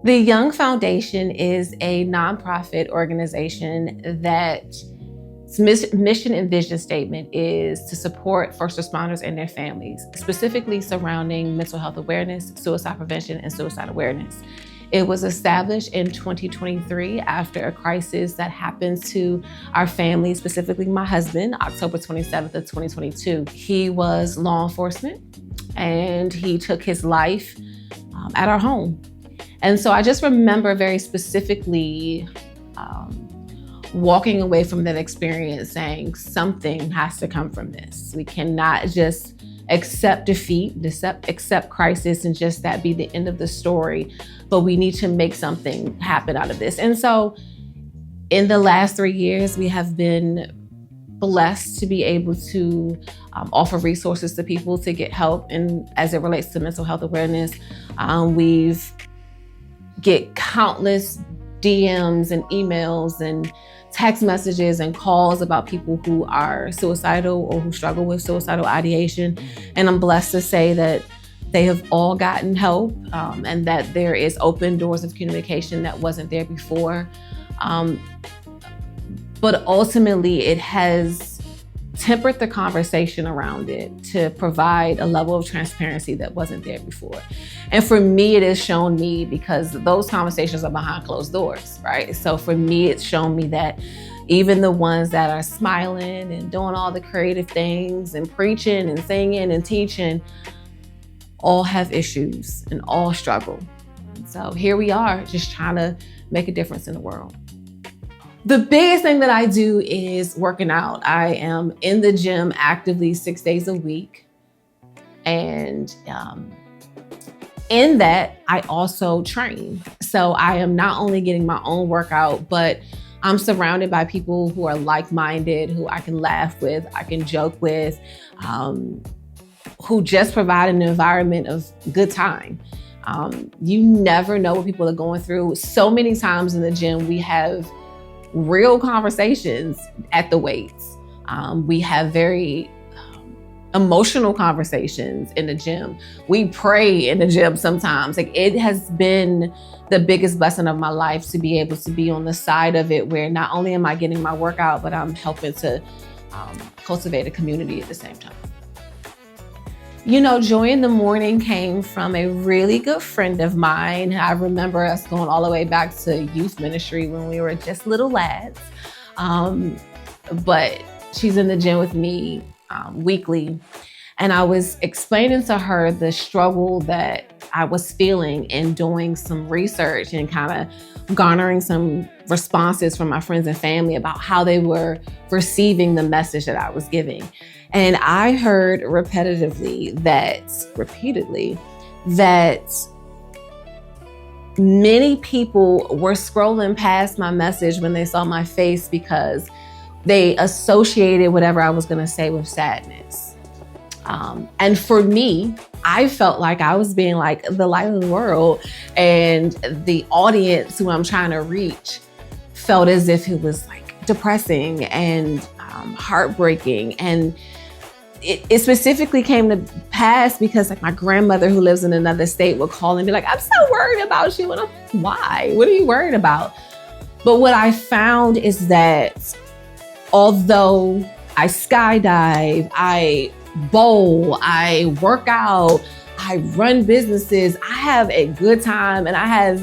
The Young Foundation is a nonprofit organization that mission and vision statement is to support first responders and their families, specifically surrounding mental health awareness, suicide prevention, and suicide awareness. It was established in 2023 after a crisis that happened to our family, specifically my husband, October 27th of 2022. He was law enforcement and he took his life at our home. And so I just remember very specifically walking away from that experience saying something has to come from this. We cannot just accept defeat, accept crisis, and just that be the end of the story, but we need to make something happen out of this. And so in the last 3 years, we have been blessed to be able to offer resources to people to get help. And as it relates to mental health awareness, we've get countless DMs and emails and text messages and calls about people who are suicidal or who struggle with suicidal ideation. And I'm blessed to say that they have all gotten help and that there is open doors of communication that wasn't there before. But ultimately, it has tempered the conversation around it to provide a level of transparency that wasn't there before. And for me, it has shown me, because those conversations are behind closed doors, right? So for me, it's shown me that even the ones that are smiling and doing all the creative things and preaching and singing and teaching all have issues and all struggle. So here we are, just trying to make a difference in the world. The biggest thing that I do is working out. I am in the gym actively 6 days a week. And in that, I also train. So I am not only getting my own workout, but I'm surrounded by people who are like-minded, who I can laugh with, I can joke with, who just provide an environment of good time. You never know what people are going through. So many times in the gym, we have real conversations at the weights. We have very emotional conversations in the gym. We pray in the gym sometimes. Like, it has been the biggest blessing of my life to be able to be on the side of it where not only am I getting my workout, but I'm helping to cultivate a community at the same time. You know, Joy in the Morning came from a really good friend of mine. I remember us going all the way back to youth ministry when we were just little lads. But she's in the gym with me weekly. And I was explaining to her the struggle that I was feeling in doing some research and kind of garnering some responses from my friends and family about how they were receiving the message that I was giving. And I heard repeatedly that many people were scrolling past my message when they saw my face because they associated whatever I was going to say with sadness. And for me, I felt like I was being like the light of the world, and the audience who I'm trying to reach felt as if it was like depressing and heartbreaking. And it specifically came to pass because like my grandmother who lives in another state would call and be like, I'm so worried about you. And I'm like, why? What are you worried about? But what I found is that although I skydive, I bowl, I work out, I run businesses, I have a good time and I have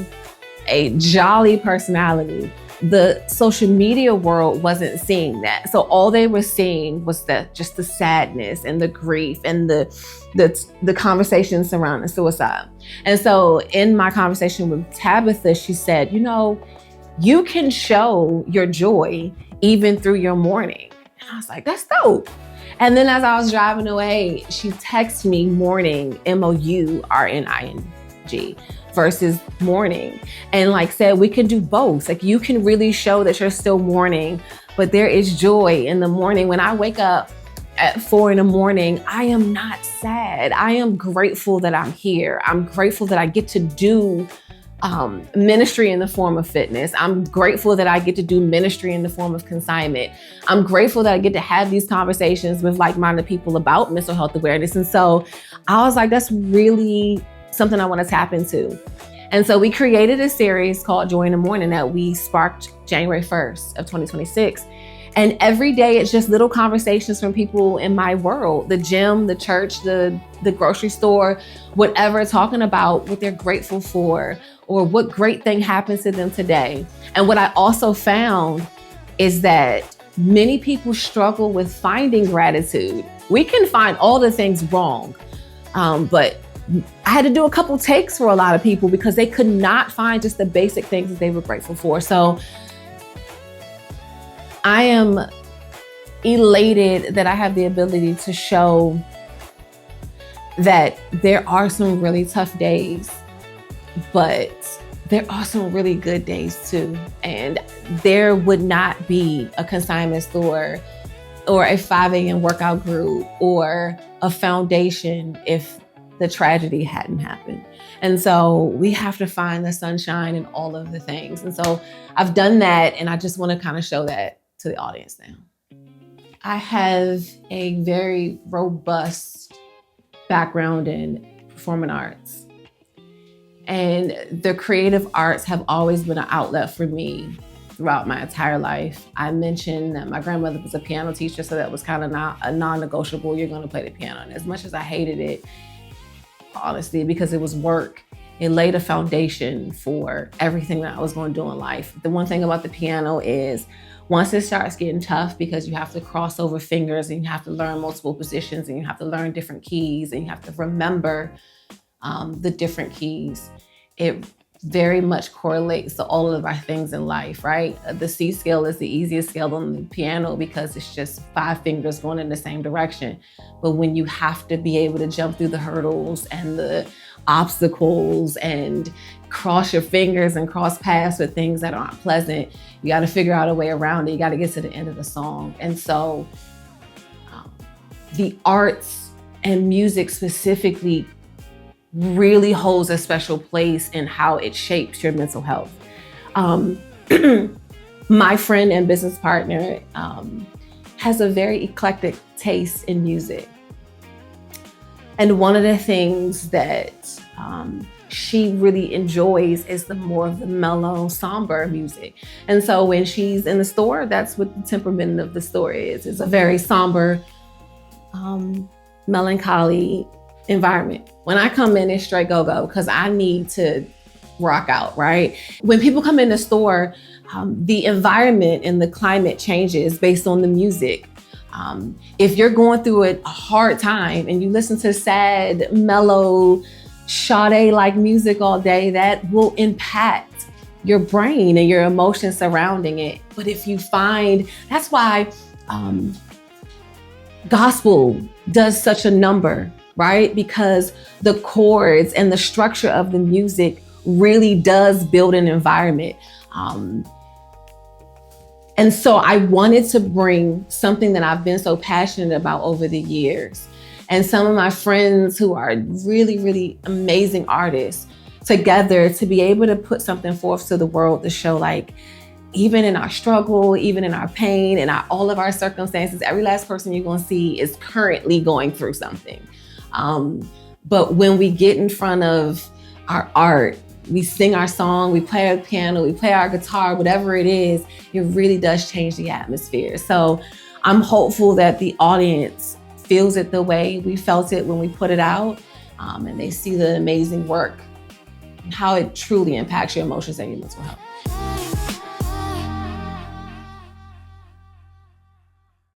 a jolly personality, the social media world wasn't seeing that. So all they were seeing was just the sadness and the grief and the conversations surrounding suicide. And so in my conversation with Tabitha, she said, you know, you can show your joy even through your mourning. And I was like, that's dope. And then as I was driving away, she texted me mourning, MOURNING, versus mourning, and like said, we can do both. Like, you can really show that you're still mourning, but there is joy in the morning. When I wake up at 4 a.m, I am not sad. I am grateful that I'm here. I'm grateful that I get to do ministry in the form of fitness. I'm grateful that I get to do ministry in the form of consignment. I'm grateful that I get to have these conversations with like-minded people about mental health awareness. And so I was like, that's really something I want to tap into. And so we created a series called Joy in the Morning that we sparked January 1st of 2026. And every day it's just little conversations from people in my world, the gym, the church, the grocery store, whatever, talking about what they're grateful for or what great thing happened to them today. And what I also found is that many people struggle with finding gratitude. We can find all the things wrong, but I had to do a couple takes for a lot of people because they could not find just the basic things that they were grateful for. So I am elated that I have the ability to show that there are some really tough days, but there are some really good days too. And there would not be a consignment store or a 5 a.m. workout group or a foundation if the tragedy hadn't happened. And so we have to find the sunshine in all of the things. And so I've done that, and I just want to kind of show that to the audience now. I have a very robust background in performing arts. And the creative arts have always been an outlet for me throughout my entire life. I mentioned that my grandmother was a piano teacher, so that was kind of not a non-negotiable. You're going to play the piano. And as much as I hated it, honestly, because it was work, it laid a foundation for everything that I was going to do in life. The one thing about the piano is once it starts getting tough, because you have to cross over fingers and you have to learn multiple positions and you have to learn different keys and you have to remember the different keys, it very much correlates to all of our things in life, right? The C scale is the easiest scale on the piano because it's just 5 fingers going in the same direction. But when you have to be able to jump through the hurdles and the obstacles and cross your fingers and cross paths with things that aren't pleasant, you got to figure out a way around it. You got to get to the end of the song. And so the arts and music specifically really holds a special place in how it shapes your mental health. My friend and business partner has a very eclectic taste in music. And one of the things that she really enjoys is the more of the mellow, somber music. And so when she's in the store, that's what the temperament of the store is. It's a very somber, melancholy environment. When I come in, it's straight go-go because I need to rock out, right? When people come in the store, the environment and the climate changes based on the music. If you're going through a hard time and you listen to sad, mellow, Sade-like music all day, that will impact your brain and your emotions surrounding it. But if you find, that's why gospel does such a number, right? Because the chords and the structure of the music really does build an environment. And so I wanted to bring something that I've been so passionate about over the years. And some of my friends who are really, really amazing artists together to be able to put something forth to the world to show, like, even in our struggle, even in our pain, and all of our circumstances, every last person you're going to see is currently going through something. But when we get in front of our art, we sing our song, we play our piano, we play our guitar, whatever it is, it really does change the atmosphere. So I'm hopeful that the audience feels it the way we felt it when we put it out, and they see the amazing work and how it truly impacts your emotions and your mental health.